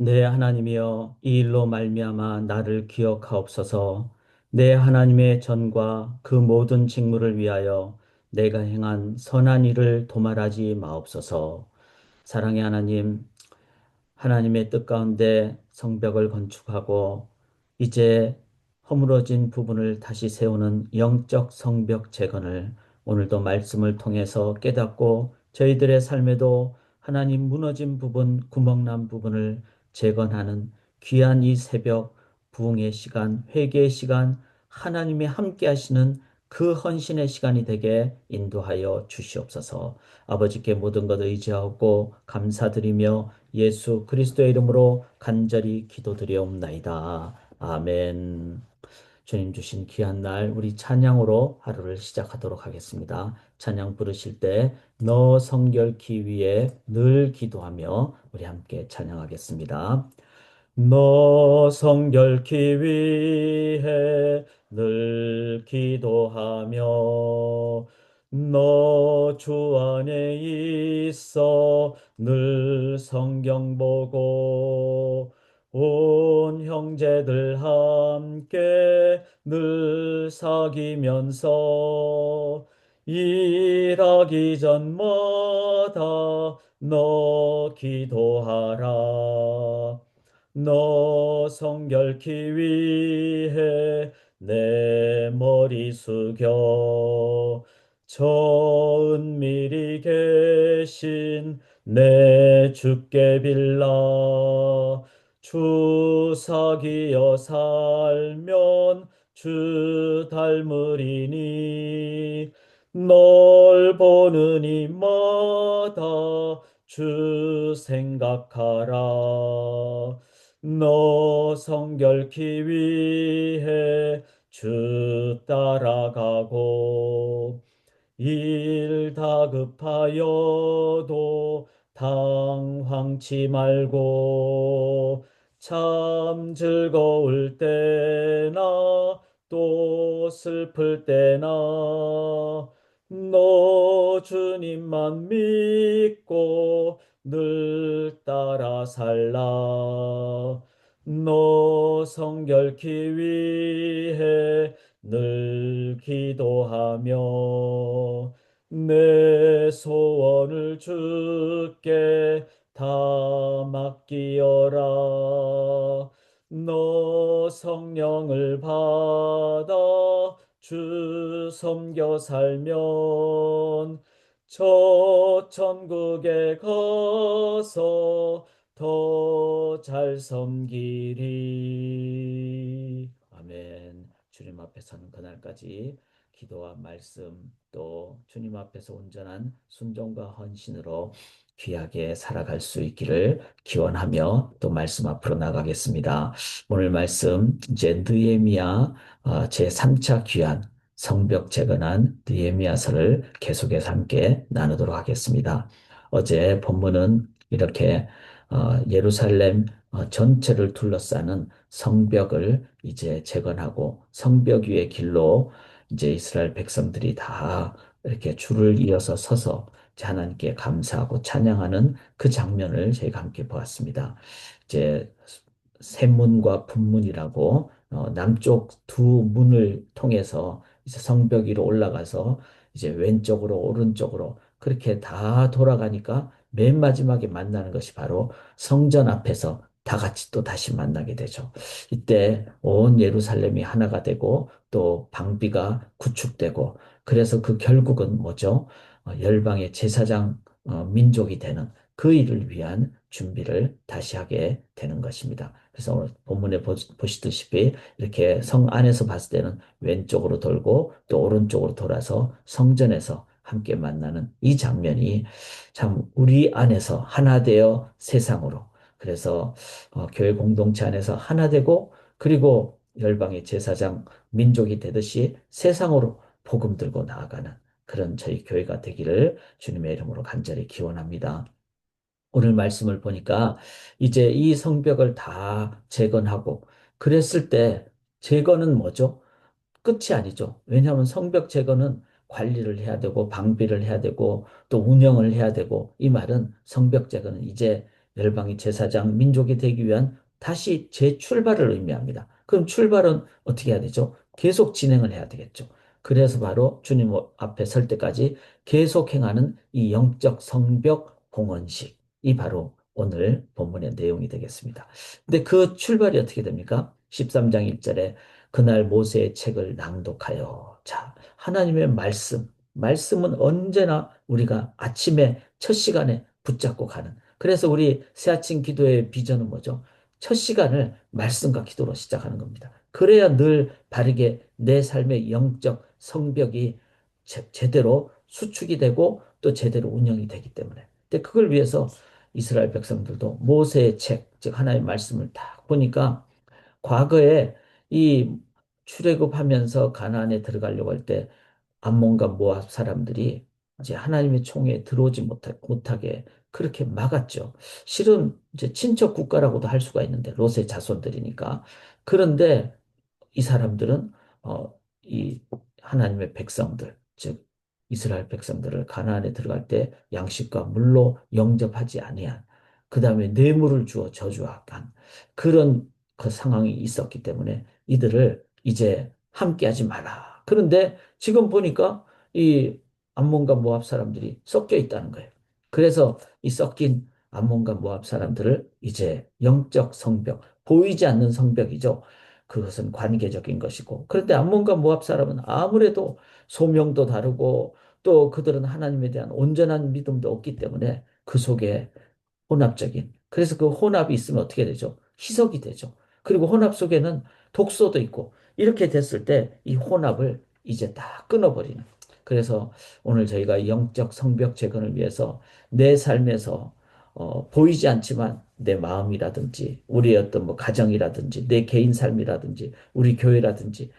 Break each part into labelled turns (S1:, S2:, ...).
S1: 내 하나님이여 이 일로 말미암아 나를 기억하옵소서. 내 하나님의 전과 그 모든 직무를 위하여 내가 행한 선한 일을 도말하지 마옵소서. 사랑의 하나님, 하나님의 뜻 가운데 성벽을 건축하고 이제 허물어진 부분을 다시 세우는 영적 성벽 재건을 오늘도 말씀을 통해서 깨닫고 저희들의 삶에도 하나님 무너진 부분, 구멍난 부분을 재건하는 귀한 이 새벽 부흥의 시간, 회개의 시간, 하나님이 함께 하시는 그 헌신의 시간이 되게 인도하여 주시옵소서. 아버지께 모든 것 의지하고 감사드리며 예수 그리스도의 이름으로 간절히 기도드리옵나이다. 아멘. 주님 주신 귀한 날 우리 찬양으로 하루를 시작하도록 하겠습니다. 찬양 부르실 때 너 성결케 위해 늘 기도하며 우리 함께 찬양하겠습니다. 너 성결케 위해 늘 기도하며 너 주 안에 있어 늘 성경 보고 온 형제들 함께 늘 사귀면서 일하기 전마다 너 기도하라. 너 성결케 위해 내 머리 숙여 저 은밀히 계신 내 주께 빌라 주 사귀어 살면 주 닮으리니 널 보는 이마다 주 생각하라. 너 성결케 위해 주 따라가고 일 다급하여도 당황치 말고 참 즐거울 때나 또 슬플 때나 너 주님만 믿고 늘 따라 살라. 너 성결케 위해 늘 기도하며 내 소원을 주께 다 맡기어라. 너 성령을 받아 주 섬겨 살면 저 천국에 가서 더 잘 섬기리. 아멘. 주님 앞에 서는 그날까지 기도와 말씀 또 주님 앞에서 온전한 순종과 헌신으로 귀하게 살아갈 수 있기를 기원하며 또 말씀 앞으로 나가겠습니다. 오늘 말씀 이제 느헤미야 제3차 귀환 성벽 재건한 느헤미야서를 계속해서 함께 나누도록 하겠습니다. 어제 본문은 이렇게 예루살렘 전체를 둘러싸는 성벽을 이제 재건하고 성벽 위의 길로 이제 이스라엘 백성들이 다 이렇게 줄을 이어서 서서 하나님께 감사하고 찬양하는 그 장면을 저희가 함께 보았습니다. 이제 샘문과 북문이라고 남쪽 두 문을 통해서 이제 성벽 위로 올라가서 이제 왼쪽으로 오른쪽으로 그렇게 다 돌아가니까 맨 마지막에 만나는 것이 바로 성전 앞에서 다 같이 또 다시 만나게 되죠. 이때 온 예루살렘이 하나가 되고 또 방비가 구축되고 그래서 그 결국은 뭐죠? 열방의 제사장 민족이 되는 그 일을 위한 준비를 다시 하게 되는 것입니다. 그래서 오늘 본문에 보시다시피 이렇게 성 안에서 봤을 때는 왼쪽으로 돌고 또 오른쪽으로 돌아서 성전에서 함께 만나는 이 장면이 참 우리 안에서 하나 되어 세상으로 그래서 교회 공동체 안에서 하나 되고 그리고 열방의 제사장 민족이 되듯이 세상으로 복음 들고 나아가는 그런 저희 교회가 되기를 주님의 이름으로 간절히 기원합니다. 오늘 말씀을 보니까 이제 이 성벽을 다 재건하고 그랬을 때 재건은 뭐죠? 끝이 아니죠. 왜냐하면 성벽 제거는 관리를 해야 되고 방비를 해야 되고 또 운영을 해야 되고 이 말은 성벽 제거는 이제 열방이 제사장 민족이 되기 위한 다시 재출발을 의미합니다. 그럼 출발은 어떻게 해야 되죠? 계속 진행을 해야 되겠죠. 그래서 바로 주님 앞에 설 때까지 계속 행하는 이 영적 성벽 봉헌식, 이 바로 오늘 본문의 내용이 되겠습니다. 근데 그 출발이 어떻게 됩니까? 13장 1절에 그날 모세의 책을 낭독하여. 자, 하나님의 말씀은 언제나 우리가 아침에 첫 시간에 붙잡고 가는. 그래서 우리 새아침 기도의 비전은 뭐죠? 첫 시간을 말씀과 기도로 시작하는 겁니다. 그래야 늘 바르게 내 삶의 영적 성벽이 제대로 수축이 되고 또 제대로 운영이 되기 때문에. 근데 그걸 위해서 이스라엘 백성들도 모세의 책, 즉 하나님의 말씀을 딱 보니까 과거에 이 출애굽하면서 가나안에 들어가려고 할 때 암몬과 모압 사람들이 이제 하나님의 총에 들어오지 못하게 그렇게 막았죠. 실은 이제 친척 국가라고도 할 수가 있는데 롯의 자손들이니까. 그런데 이 사람들은 이 하나님의 백성들, 즉 이스라엘 백성들을 가나안에 들어갈 때 양식과 물로 영접하지 아니한, 그 다음에 뇌물을 주어 저주한 그런 그 상황이 있었기 때문에 이들을 이제 함께하지 마라. 그런데 지금 보니까 이 암몬과 모압 사람들이 섞여 있다는 거예요. 그래서 이 섞인 암몬과 모압 사람들을 이제 영적 성벽, 보이지 않는 성벽이죠. 그것은 관계적인 것이고. 그런데 암몬과 모압 사람은 아무래도 소명도 다르고 또 그들은 하나님에 대한 온전한 믿음도 없기 때문에 그 속에 혼합적인. 그래서 그 혼합이 있으면 어떻게 되죠? 희석이 되죠. 그리고 혼합 속에는 독소도 있고 이렇게 됐을 때 이 혼합을 이제 다 끊어버리는. 그래서 오늘 저희가 영적 성벽 재건을 위해서 내 삶에서 보이지 않지만 내 마음이라든지 우리의 어떤 뭐 가정이라든지 내 개인 삶이라든지 우리 교회라든지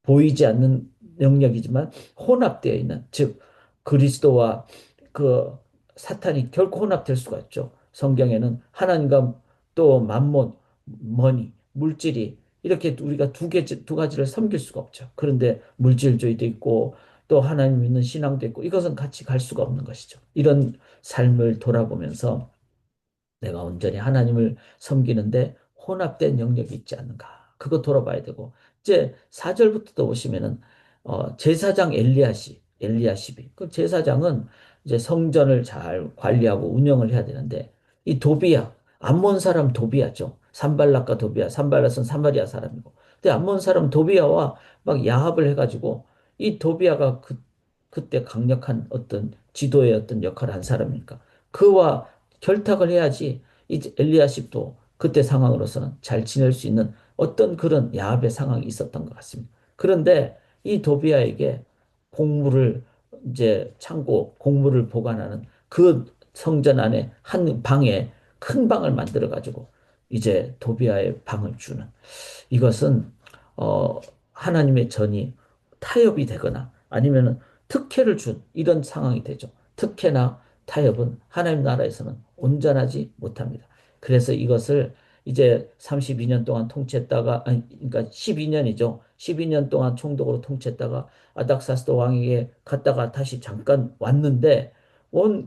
S1: 보이지 않는 영역이지만 혼합되어 있는, 즉 그리스도와 그 사탄이 결코 혼합될 수가 있죠. 성경에는 하나님과 또 만몬, 머니, 물질이 이렇게 우리가 두 가지를 섬길 수가 없죠. 그런데 물질주의도 있고 또 하나님 믿는 신앙도 있고 이것은 같이 갈 수가 없는 것이죠. 이런 삶을 돌아보면서 내가 온전히 하나님을 섬기는데 혼합된 영역이 있지 않는가. 그거 돌아봐야 되고. 이제 4절부터 보시면은 제사장 엘리야십이. 그 제사장은 이제 성전을 잘 관리하고 운영을 해야 되는데 이 도비야, 암몬 사람 도비야죠. 산발락과 도비야. 산발락은 사마리아 사람이고. 근데 암몬 사람 도비야와 막 야합을 해가지고 이 도비야가 그때 강력한 어떤 지도의 어떤 역할을 한 사람이니까 그와 결탁을 해야지 이 엘리야십도 그때 상황으로서는 잘 지낼 수 있는 어떤 그런 야합의 상황이 있었던 것 같습니다. 그런데 이 도비아에게 곡물을 이제 창고 곡물을 보관하는 그 성전 안에 한 방에 큰 방을 만들어 가지고 이제 도비아의 방을 주는, 이것은 어, 하나님의 전이 타협이 되거나 아니면 특혜를 준 이런 상황이 되죠. 특혜나 타협은 하나님 나라에서는 온전하지 못합니다. 그래서 이것을 이제 32년 동안 통치했다가, 아니, 그러니까 12년이죠. 12년 동안 총독으로 통치했다가 아닥사스도 왕에게 갔다가 다시 잠깐 왔는데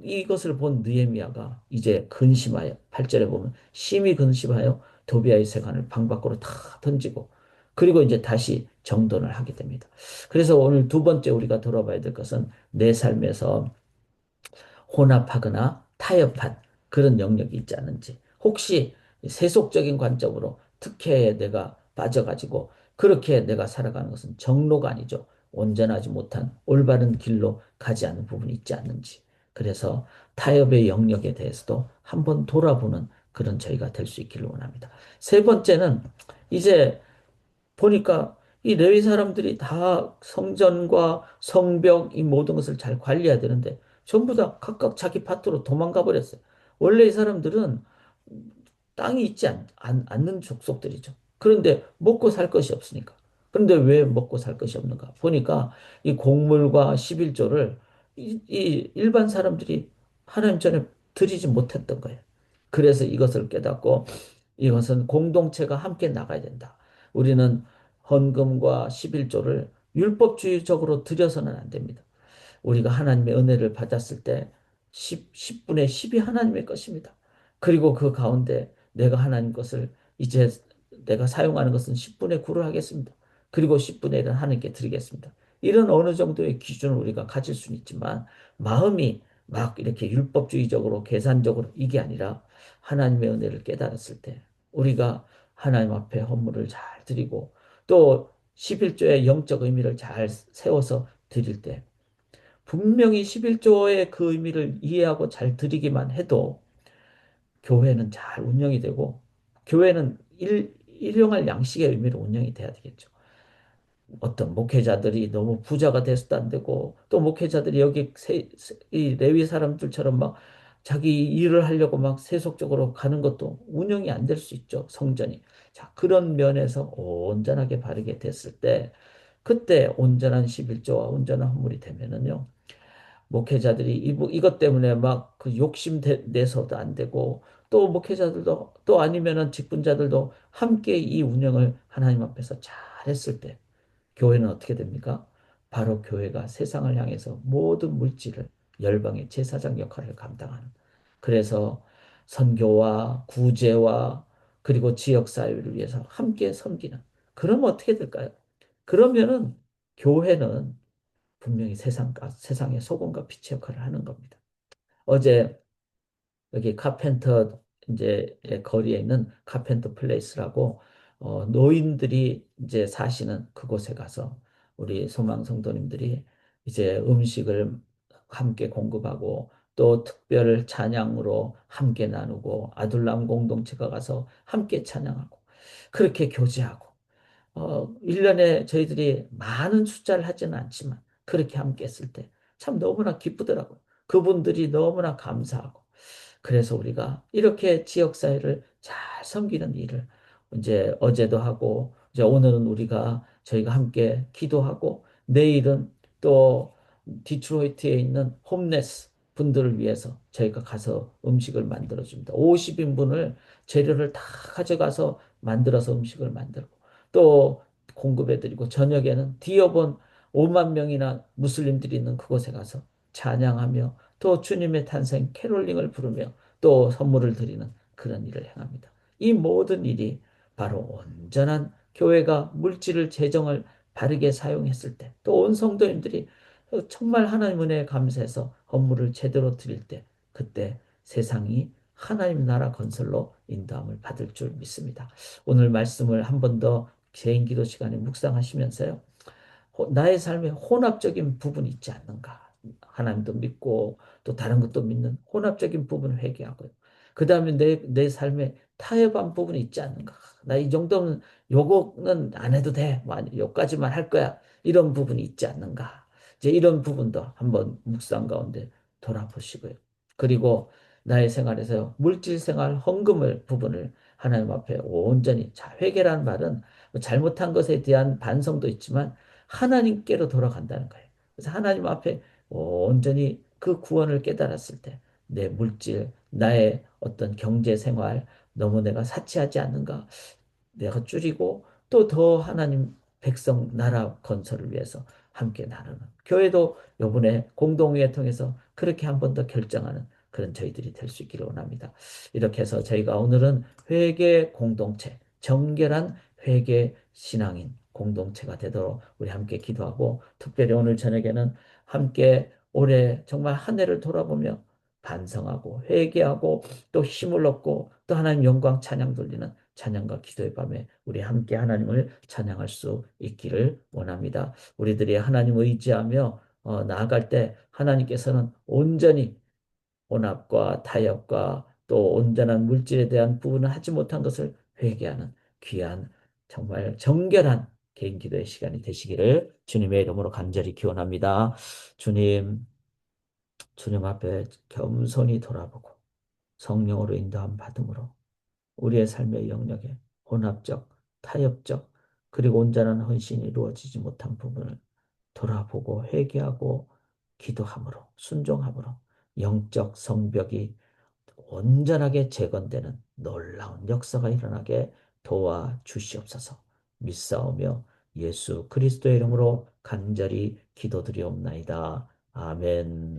S1: 이것을 본 느헤미야가 이제 근심하여, 8절에 보면 심히 근심하여 도비아의 세관을 방 밖으로 다 던지고 그리고 이제 다시 정돈을 하게 됩니다. 그래서 오늘 두 번째 우리가 돌아봐야 될 것은 내 삶에서 혼합하거나 타협한 그런 영역이 있지 않은지, 혹시 세속적인 관점으로 특혜에 내가 빠져가지고 그렇게 내가 살아가는 것은 정로가 아니죠. 온전하지 못한 올바른 길로 가지 않는 부분이 있지 않는지. 그래서 타협의 영역에 대해서도 한번 돌아보는 그런 저희가 될 수 있기를 원합니다. 세 번째는 이제 보니까 이 레위 사람들이 다 성전과 성벽 이 모든 것을 잘 관리해야 되는데 전부 다 각각 자기 밭으로 도망가 버렸어요. 원래 이 사람들은 땅이 있지 않는 족속들이죠. 그런데 먹고 살 것이 없으니까. 그런데 왜 먹고 살 것이 없는가? 보니까 이 곡물과 11조를 이 일반 사람들이 하나님 전에 드리지 못했던 거예요. 그래서 이것을 깨닫고 이것은 공동체가 함께 나가야 된다. 우리는 헌금과 11조를 율법주의적으로 드려서는 안 됩니다. 우리가 하나님의 은혜를 받았을 때 10분의 10이 하나님의 것입니다. 그리고 그 가운데 내가 하나님 것을 이제 내가 사용하는 것은 10분의 9를 하겠습니다. 그리고 10분의 1은 하나님께 드리겠습니다. 이런 어느 정도의 기준을 우리가 가질 수는 있지만 마음이 막 이렇게 율법주의적으로 계산적으로 이게 아니라 하나님의 은혜를 깨달았을 때 우리가 하나님 앞에 헌물을 잘 드리고 또 11조의 영적 의미를 잘 세워서 드릴 때 분명히 11조의 그 의미를 이해하고 잘 드리기만 해도 교회는 잘 운영이 되고 교회는 일용할 양식의 의미로 운영이 돼야 되겠죠. 어떤 목회자들이 너무 부자가 돼서도 안 되고 또 목회자들이 여기 이 레위 사람들처럼 막 자기 일을 하려고 막 세속적으로 가는 것도 운영이 안 될 수 있죠. 성전이. 자, 그런 면에서 온전하게 바르게 됐을 때 그때 온전한 11조와 온전한 헌물이 되면은요. 목회자들이 이것 때문에 막 그 욕심 내서도 안 되고 또 목회자들도 또 아니면은 직분자들도 함께 이 운영을 하나님 앞에서 잘 했을 때 교회는 어떻게 됩니까? 바로 교회가 세상을 향해서 모든 물질을 열방의 제사장 역할을 감당하는. 그래서 선교와 구제와 그리고 지역 사회를 위해서 함께 섬기는. 그러면 어떻게 될까요? 그러면은 교회는 분명히 세상의 소금과 빛의 역할을 하는 겁니다. 어제 여기 카펜터 이제 거리에 있는 카펜터 플레이스라고 노인들이 이제 사시는 그곳에 가서 우리 소망 성도님들이 이제 음식을 함께 공급하고 또 특별 찬양으로 함께 나누고 아둘람 공동체가 가서 함께 찬양하고 그렇게 교제하고 1년에 저희들이 많은 숫자를 하지는 않지만 그렇게 함께 했을 때 참 너무나 기쁘더라고요. 그분들이 너무나 감사하고 그래서 우리가 이렇게 지역사회를 잘 섬기는 일을 이제 어제도 하고 이제 오늘은 저희가 함께 기도하고 내일은 또 디트로이트에 있는 홈레스 분들을 위해서 저희가 가서 음식을 만들어 줍니다. 50인분을 재료를 다 가져가서 만들어서 음식을 만들고 또 공급해 드리고 저녁에는 디어본 5만 명이나 무슬림들이 있는 그곳에 가서 찬양하며 또 주님의 탄생 캐롤링을 부르며 또 선물을 드리는 그런 일을 행합니다. 이 모든 일이 바로 온전한 교회가 물질을 재정을 바르게 사용했을 때, 또 온 성도님들이 정말 하나님 은혜에 감사해서 헌물을 제대로 드릴 때, 그때 세상이 하나님 나라 건설로 인도함을 받을 줄 믿습니다. 오늘 말씀을 한 번 더 개인 기도 시간에 묵상하시면서요. 나의 삶에 혼합적인 부분이 있지 않는가. 하나님도 믿고 또 다른 것도 믿는 혼합적인 부분을 회개하고요. 그 다음에 내 삶에 타협한 부분이 있지 않는가. 나 이 정도면 요거는 안 해도 돼. 뭐 요까지만 할 거야. 이런 부분이 있지 않는가. 이제 이런 부분도 한번 묵상 가운데 돌아보시고요. 그리고 나의 생활에서 물질 생활 헌금을 부분을 하나님 앞에 온전히 회개라는 말은 뭐 잘못한 것에 대한 반성도 있지만 하나님께로 돌아간다는 거예요. 그래서 하나님 앞에 온전히 그 구원을 깨달았을 때 내 물질, 나의 어떤 경제 생활 너무 내가 사치하지 않는가 내가 줄이고 또 더 하나님 백성 나라 건설을 위해서 함께 나누는 교회도 요번에 공동회의 통해서 그렇게 한 번 더 결정하는 그런 저희들이 될 수 있기를 원합니다. 이렇게 해서 저희가 오늘은 회개 공동체, 정결한 회개 신앙인 공동체가 되도록 우리 함께 기도하고 특별히 오늘 저녁에는 함께 올해 정말 한 해를 돌아보며 반성하고 회개하고 또 힘을 얻고 또 하나님 영광 찬양 돌리는 찬양과 기도의 밤에 우리 함께 하나님을 찬양할 수 있기를 원합니다. 우리들이 하나님 의지하며 나아갈 때 하나님께서는 온전히 혼합과 타협과 또 온전한 물질에 대한 부분을 하지 못한 것을 회개하는 귀한 정말 정결한 개인 기도의 시간이 되시기를 주님의 이름으로 간절히 기원합니다. 주님, 주님 앞에 겸손히 돌아보고 성령으로 인도함 받음으로 우리의 삶의 영역에 혼합적, 타협적, 그리고 온전한 헌신이 이루어지지 못한 부분을 돌아보고 회개하고 기도함으로 순종함으로 영적 성벽이 온전하게 재건되는 놀라운 역사가 일어나게 도와주시옵소서. 믿사오며 예수 그리스도의 이름으로 간절히 기도드리옵나이다. 아멘.